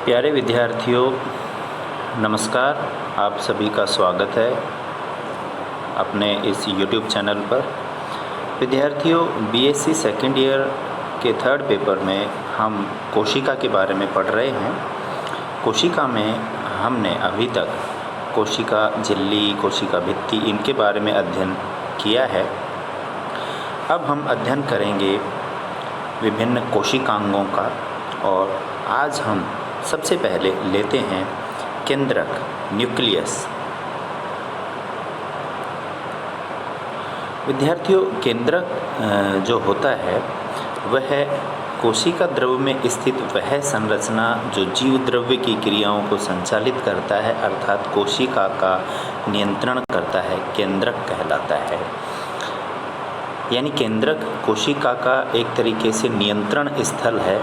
प्यारे विद्यार्थियों, नमस्कार। आप सभी का स्वागत है अपने इस YouTube चैनल पर। विद्यार्थियों, बीएससी सेकेंड ईयर के थर्ड पेपर में हम कोशिका के बारे में पढ़ रहे हैं। कोशिका में हमने अभी तक कोशिका झिल्ली, कोशिका भित्ति, इनके बारे में अध्ययन किया है। अब हम अध्ययन करेंगे विभिन्न कोशिकांगों का, और आज हम सबसे पहले लेते हैं केंद्रक, न्यूक्लियस। विद्यार्थियों, केंद्रक जो होता है वह कोशिका द्रव्य में स्थित वह संरचना जो जीव द्रव्य की क्रियाओं को संचालित करता है, अर्थात कोशिका का नियंत्रण करता है, केंद्रक कहलाता है। यानी केंद्रक कोशिका का एक तरीके से नियंत्रण स्थल है।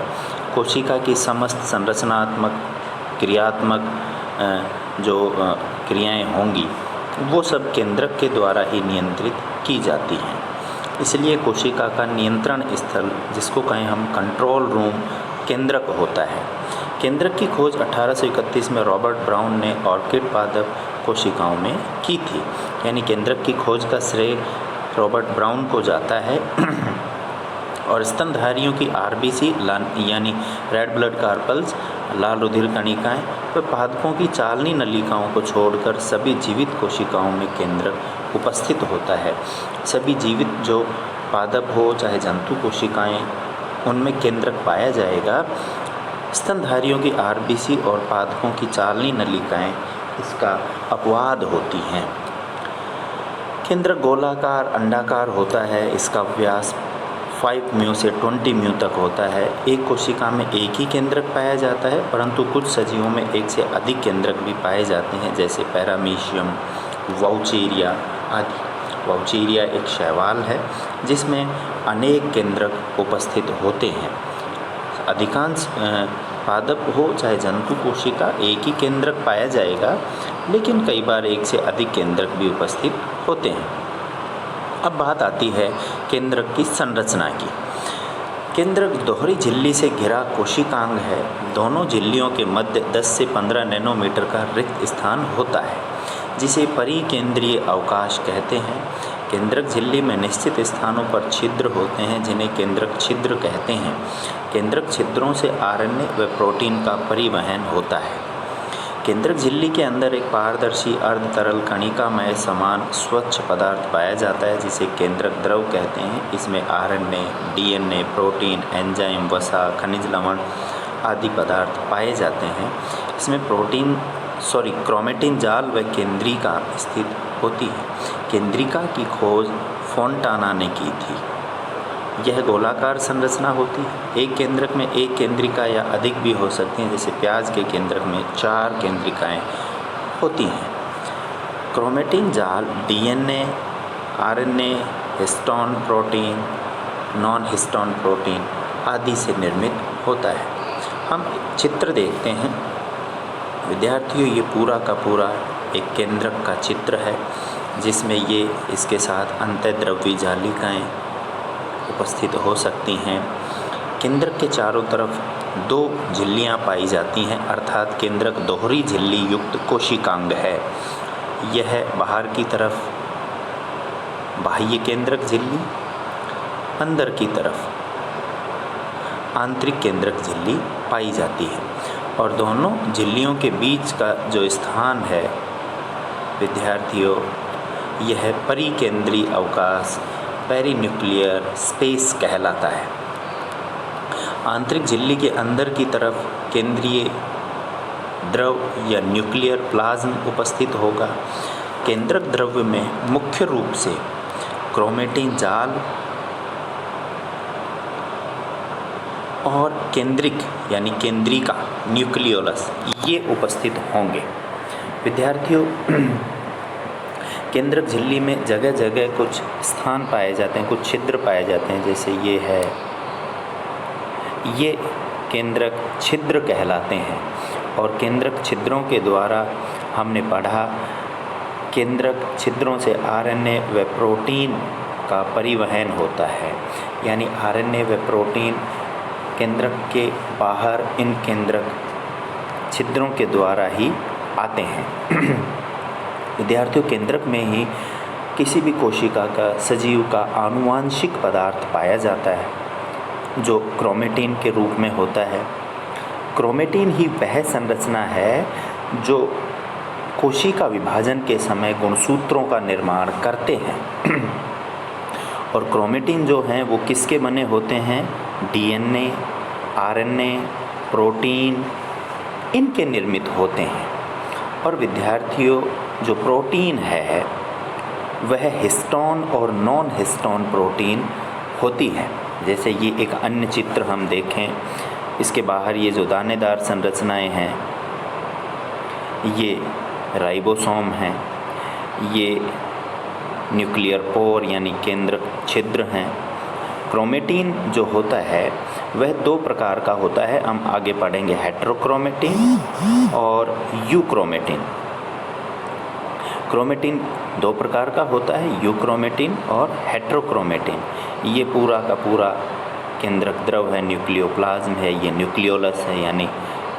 कोशिका की समस्त संरचनात्मक, क्रियात्मक जो क्रियाएं होंगी वो सब केंद्रक के द्वारा ही नियंत्रित की जाती हैं। इसलिए कोशिका का नियंत्रण स्थल, जिसको कहें हम कंट्रोल रूम, केंद्रक होता है। केंद्रक की खोज 1831 में रॉबर्ट ब्राउन ने ऑर्किड पादप कोशिकाओं में की थी। यानी केंद्रक की खोज का श्रेय रॉबर्ट ब्राउन को जाता है। और स्तनधारियों की आरबीसी यानी रेड ब्लड कार्पल्स, लाल रुधिर कणिकाएँ व पादपों की चालनी नलिकाओं को छोड़कर सभी जीवित कोशिकाओं में केंद्रक उपस्थित होता है। सभी जीवित जो पादप हो चाहे जंतु कोशिकाएं, उनमें केंद्रक पाया जाएगा। स्तनधारियों की आरबीसी और पादपों की चालनी नलिकाएं इसका अपवाद होती हैं। केंद्रक गोलाकार, अंडाकार होता है। इसका व्यास 5 म्यू से 20 म्यू तक होता है। एक कोशिका में एक ही केंद्रक पाया जाता है, परंतु कुछ सजीवों में एक से अधिक केंद्रक भी पाए जाते हैं, जैसे पैरामीशियम, वाउचेरिया आदि। वाउचेरिया एक शैवाल है जिसमें अनेक केंद्रक उपस्थित होते हैं। अधिकांश पादप हो चाहे जंतु कोशिका, एक ही केंद्रक पाया जाएगा, लेकिन कई बार एक से अधिक केंद्रक भी उपस्थित होते हैं। अब बात आती है केंद्रक की संरचना की। केंद्रक दोहरी झिल्ली से घिरा कोशिकांग है। दोनों झिल्लियों के मध्य 10 से 15 नैनोमीटर का रिक्त स्थान होता है, जिसे परिकेंद्रीय अवकाश कहते हैं। केंद्रक झिल्ली में निश्चित स्थानों पर छिद्र होते हैं, जिन्हें केंद्रक छिद्र कहते हैं। केंद्रक छिद्रों से आरएनए व प्रोटीन का परिवहन होता है। केंद्रक झिल्ली के अंदर एक पारदर्शी अर्ध तरल कणिकामय समान स्वच्छ पदार्थ पाया जाता है, जिसे केंद्रक द्रव कहते हैं। इसमें आरएनए, डीएनए, प्रोटीन, एंजाइम, वसा, खनिज लवण आदि पदार्थ पाए जाते हैं। इसमें क्रोमेटिन जाल व केंद्रिका स्थित होती है। केंद्रिका की खोज फोंटाना ने की थी। यह गोलाकार संरचना होती है। एक केंद्रक में एक केंद्रिका या अधिक भी हो सकती हैं, जैसे प्याज के केंद्रक में 4 केंद्रिकाएं होती हैं। क्रोमेटिन जाल DNA, RNA, histone protein, non histone protein आदि से निर्मित होता है। हम चित्र देखते हैं। विद्यार्थियों, ये पूरा का पूरा एक केंद्रक का चित्र है, जिसमें ये इसके साथ अंतःद्रव्यी जालिकाएँ उपस्थित हो सकती हैं। केंद्रक के चारों तरफ 2 झिल्लियाँ पाई जाती हैं, अर्थात केंद्रक दोहरी झिल्ली युक्त कोशिकांग है। यह बाहर की तरफ बाह्य केंद्रक झिल्ली, अंदर की तरफ आंतरिक केंद्रक झिल्ली पाई जाती है। और दोनों झिल्लियों के बीच का जो स्थान है विद्यार्थियों, यह परिकेंद्रीय अवकाश, पेरीन्यूक्लियर स्पेस कहलाता है। आंतरिक झिल्ली के अंदर की तरफ केंद्रीय द्रव या न्यूक्लियर प्लाज्म उपस्थित होगा। केंद्रक द्रव्य में मुख्य रूप से क्रोमेटिन जाल और केंद्रिक यानी केंद्रिका, न्यूक्लियोलस, ये उपस्थित होंगे। विद्यार्थियों, केंद्रक झिल्ली में जगह जगह कुछ स्थान पाए जाते हैं, कुछ छिद्र पाए जाते हैं, जैसे ये है। ये केंद्रक छिद्र कहलाते हैं। और केंद्रक छिद्रों के द्वारा हमने पढ़ा, केंद्रक छिद्रों से आरएनए व प्रोटीन का परिवहन होता है। यानी आरएनए व प्रोटीन केंद्रक के बाहर इन केंद्रक छिद्रों के द्वारा ही आते हैं। विद्यार्थियों, केंद्रक में ही किसी भी कोशिका का सजीव का आनुवांशिक पदार्थ पाया जाता है जो क्रोमेटिन के रूप में होता है। क्रोमेटिन ही वह संरचना है जो कोशिका विभाजन के समय गुणसूत्रों का निर्माण करते हैं। और क्रोमेटिन जो हैं वो किसके बने होते हैं? डीएनए, आरएनए, प्रोटीन, इनके निर्मित होते हैं। और विद्यार्थियों, जो प्रोटीन है वह हिस्टोन और नॉन हिस्टोन प्रोटीन होती है। जैसे ये एक अन्य चित्र हम देखें, इसके बाहर ये जो दानेदार संरचनाएं हैं ये राइबोसोम हैं, ये न्यूक्लियर पोर यानी केंद्रक छिद्र हैं। क्रोमेटिन जो होता है वह दो प्रकार का होता है, हम आगे पढ़ेंगे, हेटेरोक्रोमेटिन और यूक्रोमेटिन। क्रोमेटिन दो प्रकार का होता है, यूक्रोमेटिन और हेटेरोक्रोमेटिन। ये पूरा का पूरा केंद्रक द्रव है, न्यूक्लियोप्लाज्म है, ये न्यूक्लियोलस है यानी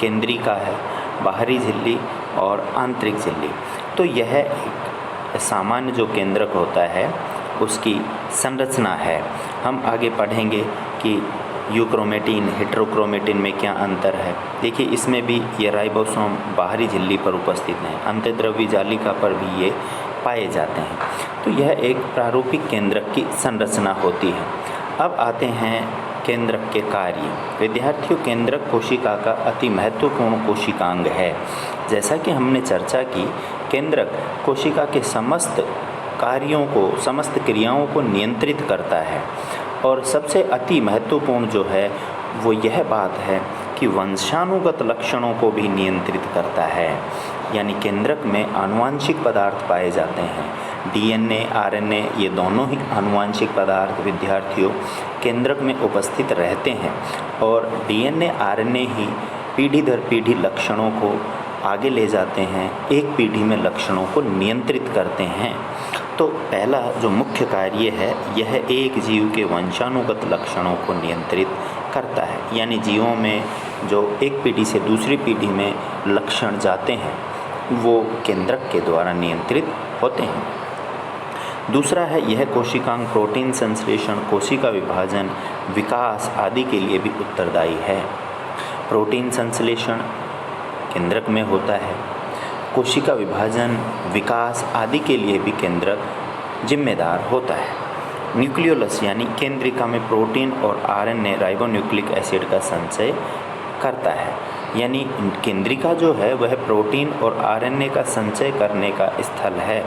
केंद्रिका है, बाहरी झिल्ली और आंतरिक झिल्ली। तो यह एक सामान्य जो केंद्रक होता है उसकी संरचना है। हम आगे पढ़ेंगे कि यूक्रोमेटिन हेटेरोक्रोमेटिन में क्या अंतर है। देखिए, इसमें भी ये राइबोसोम बाहरी झिल्ली पर उपस्थित हैं, अंतःद्रव्य जालिका पर भी ये पाए जाते हैं। तो यह एक प्रारूपिक केंद्रक की संरचना होती है। अब आते हैं केंद्रक के कार्य। विद्यार्थियों, केंद्रक कोशिका का अति महत्वपूर्ण कोशिकांग है। जैसा कि हमने चर्चा की, केंद्रक कोशिका के समस्त कार्यों को, समस्त क्रियाओं को नियंत्रित करता है। और सबसे अति महत्वपूर्ण जो है वो यह बात है कि वंशानुगत लक्षणों को भी नियंत्रित करता है। यानी केंद्रक में आनुवांशिक पदार्थ पाए जाते हैं। डीएनए, आरएनए ये दोनों ही आनुवांशिक पदार्थ विद्यार्थियों केंद्रक में उपस्थित रहते हैं। और डीएनए, आरएनए ही पीढ़ी दर पीढ़ी लक्षणों को आगे ले जाते हैं, एक पीढ़ी में लक्षणों को नियंत्रित करते हैं। तो पहला जो मुख्य कार्य है यह एक जीव के वंशानुगत लक्षणों को नियंत्रित करता है। यानी जीवों में जो एक पीढ़ी से दूसरी पीढ़ी में लक्षण जाते हैं वो केंद्रक के द्वारा नियंत्रित होते हैं। दूसरा है यह कोशिकांग प्रोटीन संश्लेषण, कोशिका विभाजन, विकास आदि के लिए भी उत्तरदायी है। प्रोटीन संश्लेषण केंद्रक में होता है, कोशिका विभाजन, विकास आदि के लिए भी केंद्रक जिम्मेदार होता है। न्यूक्लियोलस यानी केंद्रिका में प्रोटीन और आरएनए राइबोन्यूक्लिक एसिड का संचय करता है। यानी केंद्रिका जो है वह प्रोटीन और आरएनए का संचय करने का स्थल है।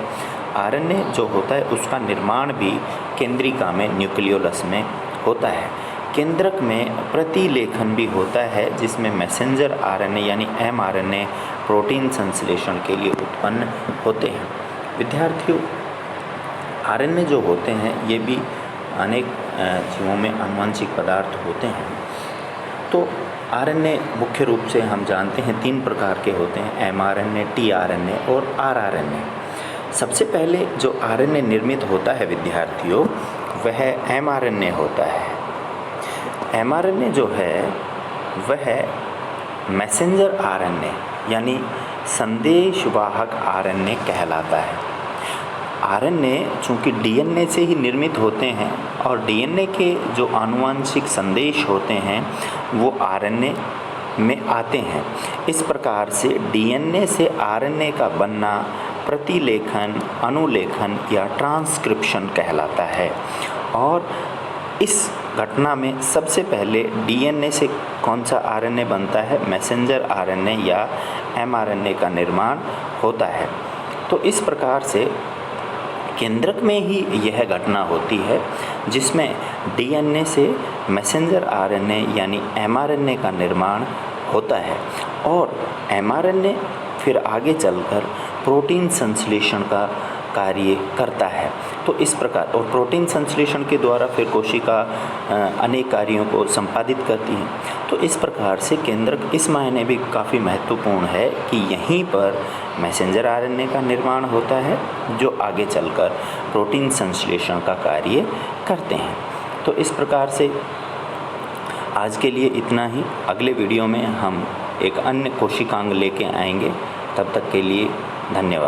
आरएनए जो होता है उसका निर्माण भी केंद्रिका में, न्यूक्लियोलस में होता है। केंद्रक में प्रतिलेखन भी होता है जिसमें मैसेंजर आरएनए यानी एमआरएनए प्रोटीन संश्लेषण के लिए उत्पन्न होते हैं। विद्यार्थियों, आरएनए जो होते हैं ये भी अनेक जीवों में आनुवंशिक पदार्थ होते हैं। तो आरएनए मुख्य रूप से हम जानते हैं 3 प्रकार के होते हैं, एमआरएनए, टीआरएनए और आरआरएनए। सबसे पहले जो आरएनए निर्मित होता है विद्यार्थियों वह एमआरएनए होता है। एमआरएनए जो है वह मैसेंजर आरएनए यानी संदेशवाहक आरएनए कहलाता है। आरएनए चूँकि डीएनए से ही निर्मित होते हैं और डीएनए के जो आनुवांशिक संदेश होते हैं वो आरएनए में आते हैं। इस प्रकार से डीएनए से आरएनए का बनना प्रतिलेखन, अनुलेखन या ट्रांसक्रिप्शन कहलाता है। और इस घटना में सबसे पहले डीएनए से कौन सा आरएनए बनता है? मैसेंजर आरएनए या एमआरएनए का निर्माण होता है। तो इस प्रकार से केंद्रक में ही यह घटना होती है जिसमें डीएनए से मैसेंजर आरएनए यानी एमआरएनए का निर्माण होता है और एमआरएनए फिर आगे चलकर प्रोटीन संश्लेषण का कार्य करता है। तो इस प्रकार और प्रोटीन संश्लेषण के द्वारा फिर कोशिका अनेक कार्यों को संपादित करती है। तो इस प्रकार से केंद्रक इस मायने भी काफ़ी महत्वपूर्ण है कि यहीं पर मैसेंजर आरएनए का निर्माण होता है जो आगे चलकर प्रोटीन संश्लेषण का कार्य करते हैं। तो इस प्रकार से आज के लिए इतना ही। अगले वीडियो में हम एक अन्य कोशिकांग लेके आएंगे। तब तक के लिए धन्यवाद।